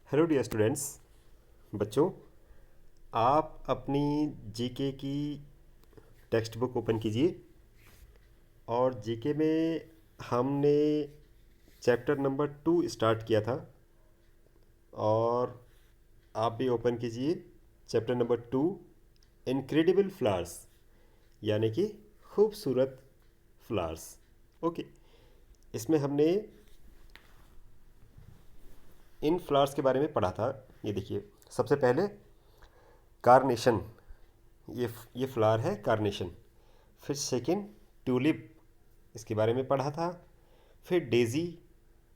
Hello dear students. बच्चों, आप अपनी जीके की टेक्स्ट बुक ओपन कीजिए और जीके में हमने चैप्टर नंबर 2 स्टार्ट किया था। और आप भी ओपन कीजिए चैप्टर नंबर 2, इनक्रेडिबल फ्लावर्स, यानी कि खूबसूरत फ्लावर्स। ओके, इसमें हमने इन फ्लावर्स के बारे में पढ़ा था। ये देखिए, सबसे पहले कार्नेशन, ये फ्लावर है कार्नेशन। फिर सेकंड ट्यूलिप, इसके बारे में पढ़ा था। फिर डेज़ी,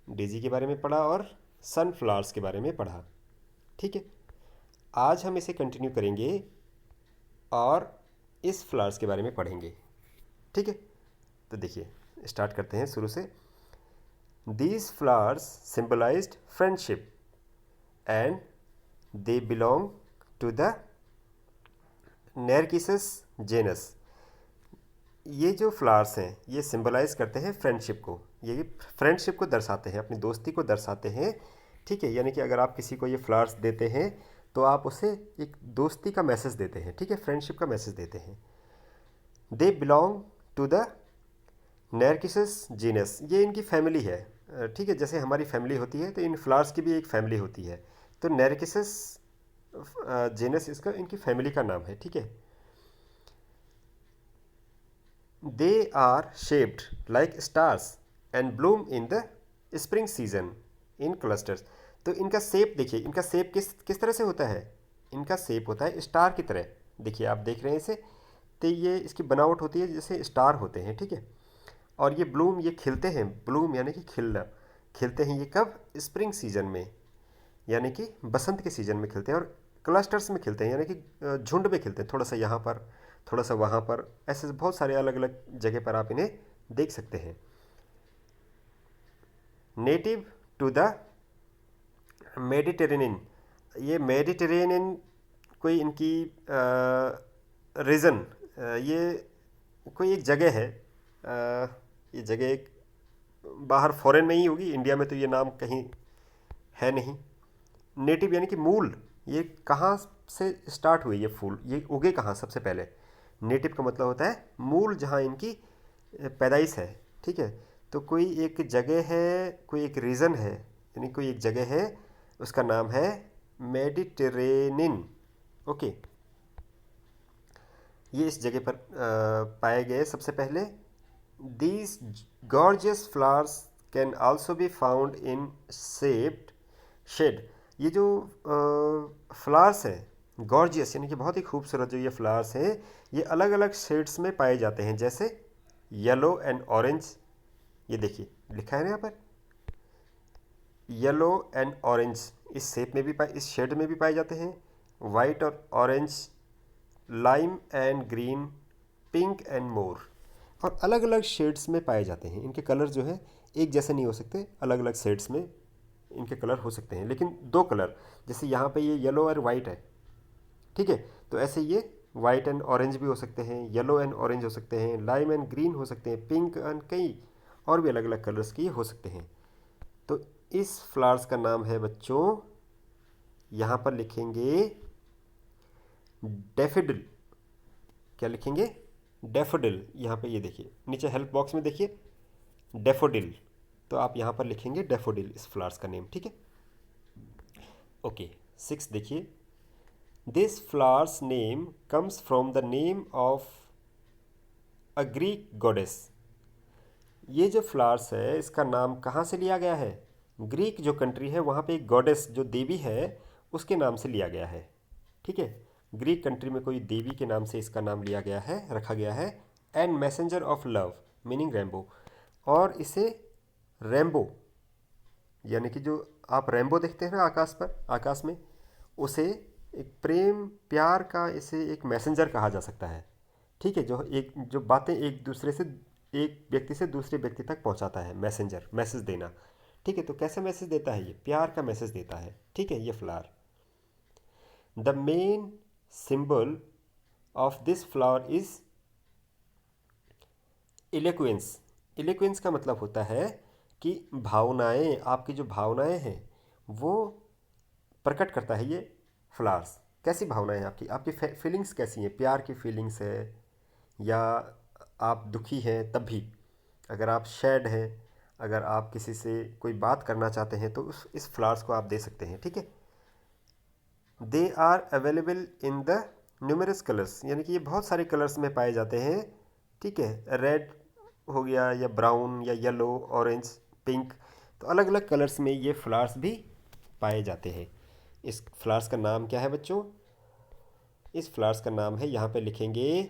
डेज़ी के बारे में पढ़ा और सनफ्लावर्स के बारे में पढ़ा। ठीक है, आज हम इसे कंटिन्यू करेंगे और इस फ्लावर्स के बारे में पढ़ेंगे। ठीक है, तो देखिए स्टार्ट करते हैं शुरू से। These flowers symbolized friendship and they belong to the narcissus genus. ये जो फ्लावर्स हैं ये सिंबलाइज करते हैं फ्रेंडशिप को, ये फ्रेंडशिप को दर्शाते हैं, अपनी दोस्ती को दर्शाते हैं। ठीक है, यानी कि अगर आप किसी को ये फ्लावर्स देते हैं तो आप उसे एक दोस्ती का मैसेज देते हैं। ठीक है, फ्रेंडशिप का मैसेज देते हैं। They belong to the narcissus genus, ये इनकी फैमिली है। ठीक है, जैसे हमारी फैमिली होती है तो इन फ्लावर्स की भी एक फैमिली होती है। तो नैरकिसस जीनस इसका इनकी फैमिली का नाम है। ठीक है, they are shaped like stars and bloom in the spring season in clusters। तो इनका शेप देखिए, इनका शेप किस किस तरह से होता है। इनका शेप होता है स्टार की तरह। देखिए आप देख रहे हैं इसे, तो ये इसकी बनावट होती है जैसे स्टार होते हैं। ठीक है, और ये ब्लूम, ये खिलते हैं। ब्लूम यानी कि खिलना, खिलते हैं ये कब? स्प्रिंग सीजन में, यानी कि बसंत के सीजन में खिलते हैं। और क्लस्टर्स में खिलते हैं, यानी कि झुंड में खिलते हैं। थोड़ा सा यहाँ पर, थोड़ा सा वहाँ पर, ऐसे बहुत सारे अलग अलग जगह पर आप इन्हें देख सकते हैं। नेटिव टू द मेडिटेरेनियन, ये मेडिटेरेनियन कोई इनकी रीजन, ये कोई एक जगह है। ये जगह एक बाहर फॉरेन में ही होगी, इंडिया में तो ये नाम कहीं है नहीं। नेटिव यानी कि मूल, ये कहाँ से स्टार्ट हुए, ये फूल ये उगे कहाँ सबसे पहले। नेटिव का मतलब होता है मूल, जहाँ इनकी पैदाइश है। ठीक है, तो कोई एक जगह है, कोई एक रीजन है, यानी कोई एक जगह है, उसका नाम है मेडिटेरेनियन। ओके, ये इस जगह पर पाए गए सबसे पहले। These gorgeous flowers can also be found in shaped shade. ये जो फ्लावर्स हैं गॉर्जियस, यानी कि बहुत ही खूबसूरत, जो ये फ्लावर्स हैं ये अलग अलग शेड्स में पाए जाते हैं, जैसे येलो एंड ऑरेंज। ये देखिए लिखा है ना यहाँ पर, येलो एंड ऑरेंज, इस शेप में भी पाए, इस शेड में भी पाए जाते हैं। वाइट और orange, lime and green, pink and more. और अलग अलग शेड्स में पाए जाते हैं। इनके कलर जो है एक जैसे नहीं हो सकते, अलग अलग शेड्स में इनके कलर हो सकते हैं, लेकिन दो कलर, जैसे यहाँ पे ये येलो और वाइट है। ठीक है, तो ऐसे ये वाइट एंड ऑरेंज भी हो सकते हैं, येलो एंड ऑरेंज हो सकते हैं, लाइम एंड ग्रीन हो सकते हैं, पिंक एंड कई और भी अलग अलग कलर्स की हो सकते हैं। तो इस फ्लावर्स का नाम है बच्चों, यहाँ पर लिखेंगे डेफिडिल। क्या लिखेंगे? डेफोडिल। यहाँ पे ये देखिए नीचे हेल्प बॉक्स में देखिए डेफोडिल, तो आप यहाँ पर लिखेंगे डेफोडिल, इस फ्लावर्स का नेम। ठीक है, ओके। 6 देखिए, this flowers name comes from the name of a Greek goddess. ये जो फ्लावर्स है इसका नाम कहाँ से लिया गया है? ग्रीक जो कंट्री है वहाँ पे एक गॉडेस जो देवी है उसके नाम से लिया गया है। ठीक है, ग्रीक कंट्री में कोई देवी के नाम से इसका नाम लिया गया है, रखा गया है। And messenger of love meaning rainbow, और इसे रेम्बो, यानी कि जो आप रेम्बो देखते हैं ना आकाश पर, आकाश में, उसे एक प्रेम प्यार का, इसे एक मैसेंजर कहा जा सकता है। ठीक है, जो एक जो बातें एक दूसरे से, एक व्यक्ति से दूसरे व्यक्ति तक पहुंचाता है, मैसेंजर, मैसेज देना। ठीक है, तो कैसे मैसेज देता है? ये प्यार का मैसेज देता है। ठीक है, ये flower, the main symbol of this flower is eloquence. Eloquence का मतलब होता है कि भावनाएं, आपकी जो भावनाएं हैं वो प्रकट करता है ये फ्लावर्स। कैसी भावनाएं हैं आपकी, आपकी फीलिंग्स कैसी हैं, प्यार की फीलिंग्स है या आप दुखी हैं तब भी, अगर आप सैड हैं, अगर आप किसी से कोई बात करना चाहते हैं तो उस इस फ्लावर्स को आप दे सकते हैं, ठीक है। They are available in the numerous colours, यानी कि ये बहुत सारे कलर्स में पाए जाते हैं, ठीक है। रेड हो गया या ब्राउन या येलो, ऑरेंज, पिंक, तो अलग अलग कलर्स में ये फ्लावर्स भी पाए जाते हैं। इस फ्लावर्स का नाम क्या है बच्चों? इस फ्लावर्स का नाम है, यहाँ पे लिखेंगे,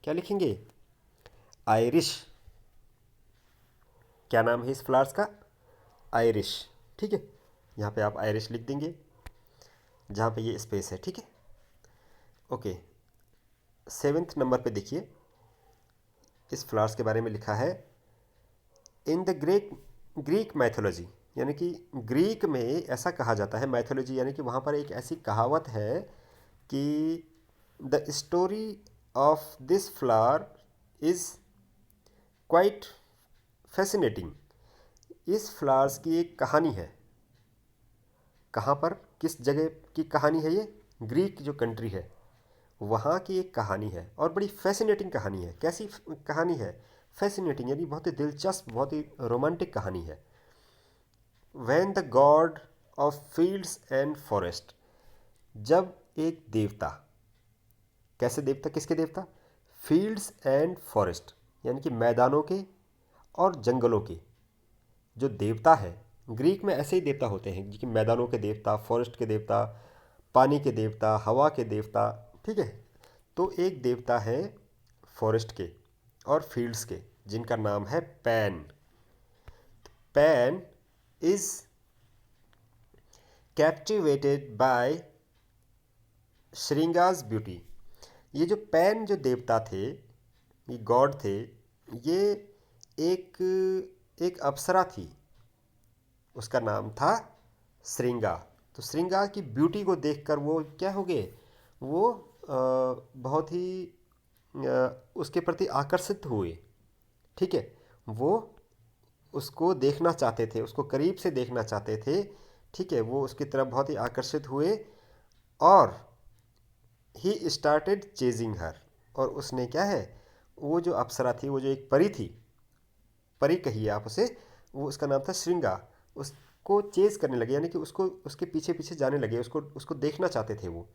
क्या लिखेंगे? आयरिश। क्या नाम है इस फ्लावर्स का? आयरिश, ठीक है। यहाँ पे आप आयरिश लिख देंगे जहाँ पे ये स्पेस है, ठीक है। ओके, 7th नंबर पे देखिए, इस फ्लावर्स के बारे में लिखा है, इन द ग्रीक मैथोलॉजी, यानी कि ग्रीक में ऐसा कहा जाता है, मैथोलॉजी यानी कि वहाँ पर एक ऐसी कहावत है कि the story of this flower is quite fascinating. इस फ्लावर्स की एक कहानी है। कहाँ पर, किस जगह की कहानी है ये? ग्रीक जो कंट्री है वहाँ की एक कहानी है और बड़ी फैसिनेटिंग कहानी है। कैसी कहानी है? फैसिनेटिंग यानी बहुत ही दिलचस्प, बहुत ही रोमांटिक कहानी है। When the God of fields and forest, जब एक देवता, कैसे देवता, किसके देवता? फील्ड्स एंड फॉरेस्ट, यानी कि मैदानों के और जंगलों के जो देवता है। ग्रीक में ऐसे ही देवता होते हैं कि मैदानों के देवता, फॉरेस्ट के देवता, पानी के देवता, हवा के देवता, ठीक है। तो एक देवता है फॉरेस्ट के और फील्ड्स के जिनका नाम है Pan. Pan is captivated by Syringa's beauty. ये जो पैन जो देवता थे, ये गॉड थे, ये एक एक अप्सरा थी, उसका नाम था श्रृंगा। तो श्रृंगा की ब्यूटी को देखकर वो क्या हो गए, वो बहुत ही उसके प्रति आकर्षित हुए, ठीक है। वो उसको देखना चाहते थे, उसको करीब से देखना चाहते थे, ठीक है। वो उसकी तरफ बहुत ही आकर्षित हुए और ही स्टार्टेड चेजिंग हर, और उसने क्या है, वो जो अप्सरा थी, वो जो एक परी थी, परी कहिए आप उसे, वो उसका नाम था श्रृंगा, उसको चेज करने लगे, यानी कि उसको उसके पीछे पीछे जाने लगे, उसको उसको देखना चाहते थे वो।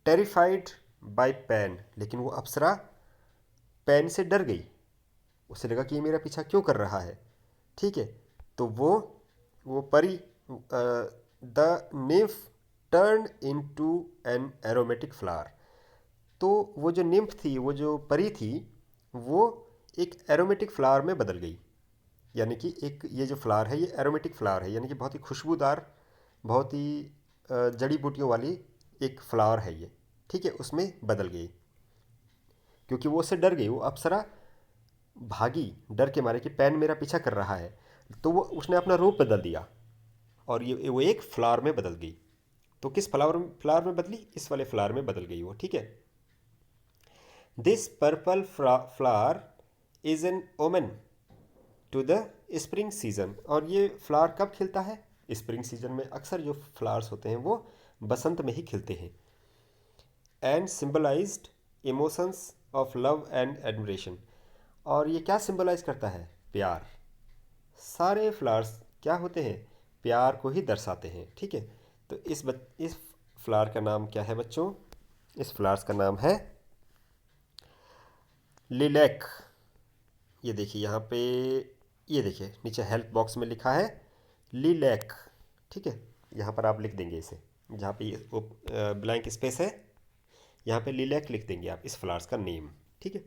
टेरिफाइड बाय पैन, लेकिन वो अप्सरा पैन से डर गई, उसे लगा कि ये मेरा पीछा क्यों कर रहा है, ठीक है। तो वो परी, the nymph turn into an aromatic flower. तो वो जो निम्फ थी, वो जो परी थी, वो एक एरोमेटिक फ्लावर में बदल गई। यानी कि एक ये जो फ्लावर है, ये एरोमेटिक फ्लावर है, यानी कि बहुत ही खुशबूदार, बहुत ही जड़ी बूटियों वाली एक फ्लावर है ये, ठीक है। उसमें बदल गई क्योंकि वो उससे डर गई, वो अप्सरा भागी डर के मारे कि पैन मेरा पीछा कर रहा है, तो वो उसने अपना रूप बदल दिया और ये वो एक फ्लावर में बदल गई। तो किस फ्लावर फ्लावर में बदली? इस वाले फ्लावर में बदल गई वो, ठीक है। This purple flower is an omen to the spring season. और ये फ्लावर कब खिलता है? स्प्रिंग सीजन में। अक्सर जो फ्लावर्स होते हैं वो बसंत में ही खिलते हैं। And symbolized emotions of love and admiration. और ये क्या सिंबलाइज करता है? प्यार। सारे फ्लावर्स क्या होते हैं? प्यार को ही दर्शाते हैं, ठीक है। तो इस फ्लावर का नाम क्या है बच्चों? इस फ्लावर्स का नाम है लिलैक। ये देखिए यहाँ पे, ये देखिए नीचे हेल्प बॉक्स में लिखा है लिलैक, ठीक है। यहाँ पर आप लिख देंगे इसे, जहाँ पे ये ब्लैंक स्पेस है, यहाँ पे लिलैक लिख देंगे आप, इस फ्लावर्स का नेम, ठीक है।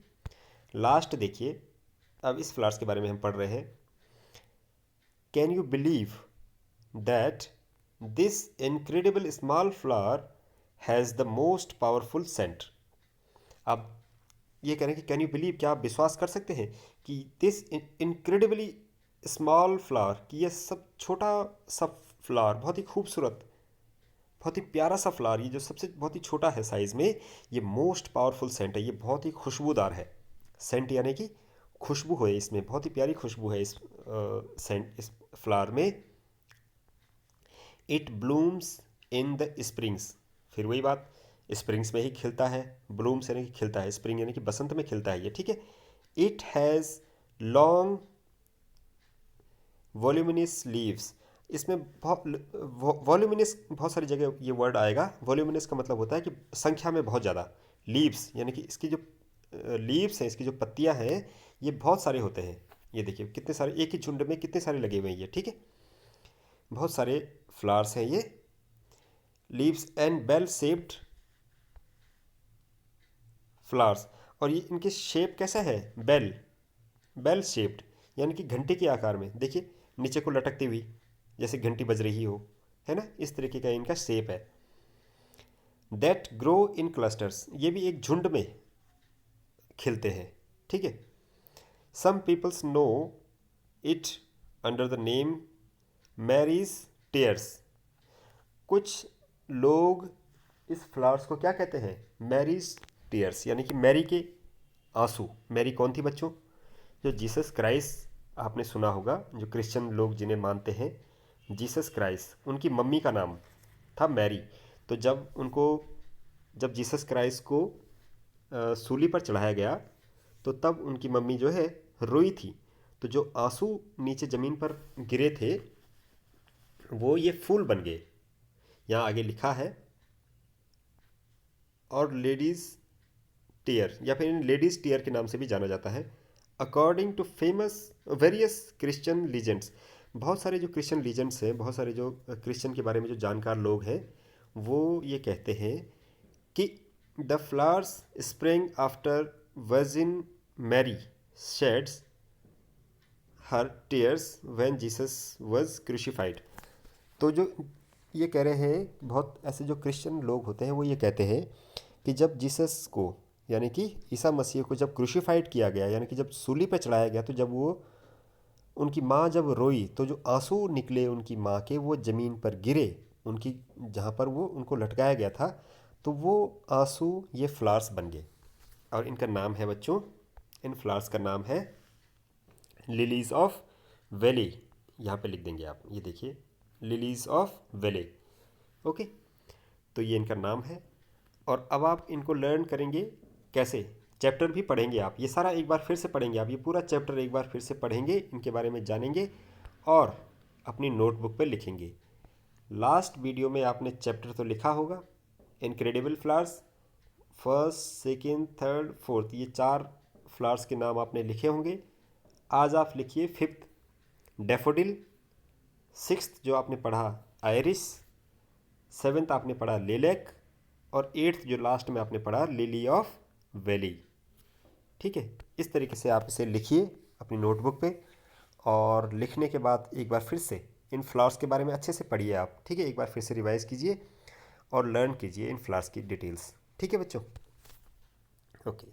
लास्ट देखिए, अब इस फ्लावर्स के बारे में हम पढ़ रहे हैं। Can you believe that this incredible small flower has the most powerful scent. अब ये कह रहे हैं कि कैन यू बिलीव, क्या आप विश्वास कर सकते हैं कि दिस इनक्रेडिबली स्मॉल फ्लावर, कि ये सब छोटा सा फ्लावर, बहुत ही खूबसूरत, बहुत ही प्यारा सा फ्लावर, ये जो सबसे बहुत ही छोटा है साइज़ में, ये मोस्ट पावरफुल सेंट है, ये बहुत ही खुशबूदार है। सेंट यानी कि खुशबू है इसमें, बहुत ही प्यारी खुशबू है इस फ्लावर में। It blooms in the springs, फिर वही बात, स्प्रिंग्स में ही खिलता है, ब्लूम्स यानी कि खिलता है, स्प्रिंग यानी कि बसंत में खिलता है ये, ठीक है। It has long voluminous leaves, इसमें बहुत वॉल्यूमिनस, बहुत सारी जगह ये वर्ड आएगा। वॉल्यूमिनस का मतलब होता है कि संख्या में बहुत ज़्यादा, लीव्स यानी कि इसकी जो लीव्स हैं, इसकी जो पत्तियां हैं, ये बहुत सारे होते हैं। ये देखिए कितने सारे, एक ही झुंड में कितने सारे लगे हुए हैं ये, ठीक है। बहुत सारे फ्लावर्स हैं ये। Leaves and bell shaped flowers, और ये इनके शेप कैसा है, बेल, बेल शेप्ड यानी कि घंटे के आकार में, देखिए नीचे को लटकती हुई जैसे घंटी बज रही हो, है ना, इस तरीके का इनका शेप है। दैट ग्रो इन क्लस्टर्स, ये भी एक झुंड में खिलते हैं, ठीक है। Some peoples know it under the name Mary's tears, कुछ लोग इस फ्लावर्स को क्या कहते हैं, मैरीज टीयर्स यानी कि मैरी के आंसू। मैरी कौन थी बच्चों, जो जीसस क्राइस्ट, आपने सुना होगा, जो क्रिश्चियन लोग जिन्हें मानते हैं जीसस क्राइस्ट, उनकी मम्मी का नाम था मैरी। तो जब जीसस क्राइस्ट को सूली पर चढ़ाया गया, तो तब उनकी मम्मी जो है रोई थी, तो जो आंसू नीचे ज़मीन पर गिरे थे वो ये फूल बन गए। यहाँ आगे लिखा है, और लेडीज़ टीयर या फिर इन लेडीज़ टीयर के नाम से भी जाना जाता है। According to famous various Christian legends, बहुत सारे जो क्रिश्चियन लीजेंड्स हैं, बहुत सारे जो क्रिश्चियन के बारे में जो जानकार लोग हैं, वो ये कहते हैं कि the flowers spring after Virgin Mary sheds her tears when Jesus was crucified. तो जो ये कह रहे हैं, बहुत ऐसे जो क्रिश्चियन लोग होते हैं वो ये कहते हैं कि जब जीसस को यानी कि ईसा मसीह को जब क्रूसिफाइड किया गया, यानी कि जब सूली पर चढ़ाया गया, तो जब वो उनकी माँ जब रोई, तो जो आंसू निकले उनकी माँ के, वो ज़मीन पर गिरे, उनकी जहाँ पर वो उनको लटकाया गया था, तो वो आंसू ये फ्लावर्स बन गए। और इनका नाम है बच्चों, इन फ्लावर्स का नाम है लिलीज़ ऑफ वैली। यहाँ पे लिख देंगे आप, ये देखिए लिलीज़ ऑफ वैली, ओके। तो ये इनका नाम है। और अब आप इनको लर्न करेंगे कैसे, चैप्टर भी पढ़ेंगे आप, ये सारा एक बार फिर से पढ़ेंगे आप, ये पूरा चैप्टर एक बार फिर से पढ़ेंगे, इनके बारे में जानेंगे और अपनी नोटबुक पर लिखेंगे। लास्ट वीडियो में आपने चैप्टर तो लिखा होगा, incredible flowers, first second third fourth, ये 4 फ्लावर्स के नाम आपने लिखे होंगे। आज आप लिखिए फिफ्थ डैफोडिल, सिक्स्थ जो आपने पढ़ा आयरिस, सेवेंथ आपने पढ़ा लिलैक, और एट्थ जो लास्ट में आपने पढ़ा लिली ऑफ वैली, ठीक है। इस तरीके से आप इसे लिखिए अपनी नोटबुक पे, और लिखने के बाद एक बार फिर से इन फ्लावर्स के बारे में अच्छे से पढ़िए आप, ठीक है। एक बार फिर से रिवाइज कीजिए और लर्न कीजिए इन फ्लावर्स की डिटेल्स, ठीक है बच्चों, ओके।